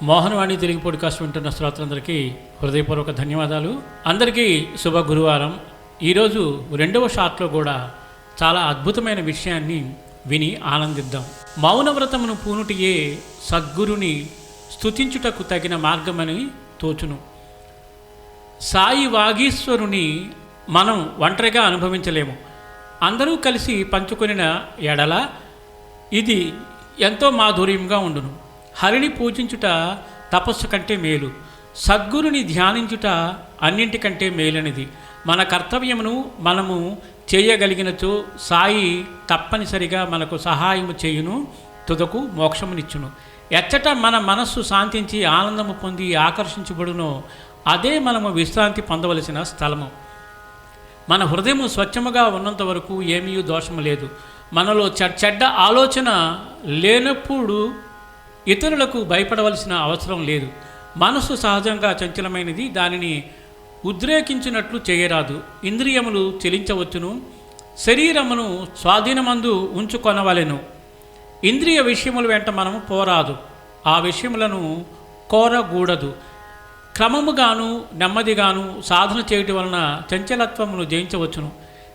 Mohanavani Telugu podcast వింటున్న శ్రోతలందరికీ హృదయపూర్వక ధన్యవాదాలు. అందరికీ శుభ గురువారం. ఈరోజు రెండవ షాట్లో కూడా చాలా అద్భుతమైన విషయాన్ని విని ఆనందిద్దాం. మౌనవ్రతమును పూనుటియే సద్గురుని స్తుతించుటకు తగిన మార్గమని తోచును. సాయి వాగీశ్వరుని మనం ఒంటరిగా అనుభవించలేము. అందరూ కలిసి పంచుకొనిన ఎడల ఇది ఎంతో మాధుర్యంగా ఉండును. హరిని పూజించుట తపస్సు కంటే మేలు, సద్గురుని ధ్యానించుట అన్నింటికంటే మేలనిది. మన కర్తవ్యమును మనము చేయగలిగినచో సాయి తప్పనిసరిగా మనకు సహాయము చేయును, తుదకు మోక్షమునిచ్చును. ఎచ్చట మన మనస్సు శాంతించి ఆనందము పొంది ఆకర్షించబడునో అదే మనము విశ్రాంతి పొందవలసిన స్థలము. మన హృదయము స్వచ్ఛముగా ఉన్నంత వరకు ఏమీ దోషము లేదు. మనలో చెడ్డ ఆలోచన లేనప్పుడు ఇతరులకు భయపడవలసిన అవసరం లేదు. మనసు సహజంగా చంచలమైనది, దానిని ఉద్రేకించినట్లు చేయరాదు. ఇంద్రియములు చెలించవచ్చును, శరీరమును స్వాధీనమందు ఉంచుకొనవలెను. ఇంద్రియ విషయముల వెంట మనము పోరాదు, ఆ విషయములను కోరకూడదు. క్రమముగాను నెమ్మదిగాను సాధన చేయటం వలన చంచలత్వమును జయించవచ్చును.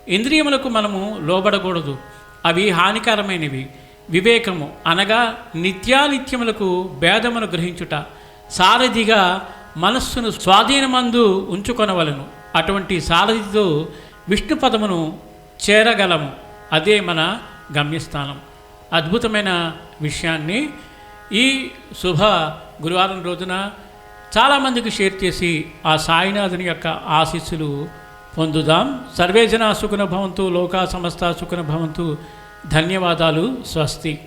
ఇంద్రియములకు మనము లోబడకూడదు, అవి హానికరమైనవి. వివేకము అనగా నిత్యానిత్యములకు భేదమును గ్రహించుట. సారథిగా మనస్సును స్వాధీనమందు ఉంచుకొనవలను. అటువంటి సారథితో విష్ణు పదమును చేరగలము, అదే మన గమ్యస్థానం. అద్భుతమైన విషయాన్ని ఈ శుభ గురువారం రోజున చాలామందికి షేర్ చేసి ఆ సాయినాథుని యొక్క ఆశీస్సులు పొందుదాం. సర్వే జనా సుఖినో భవంతు, లోకా సమస్త సుఖినో భవంతు. ధన్యవాదాలు. స్వస్తి.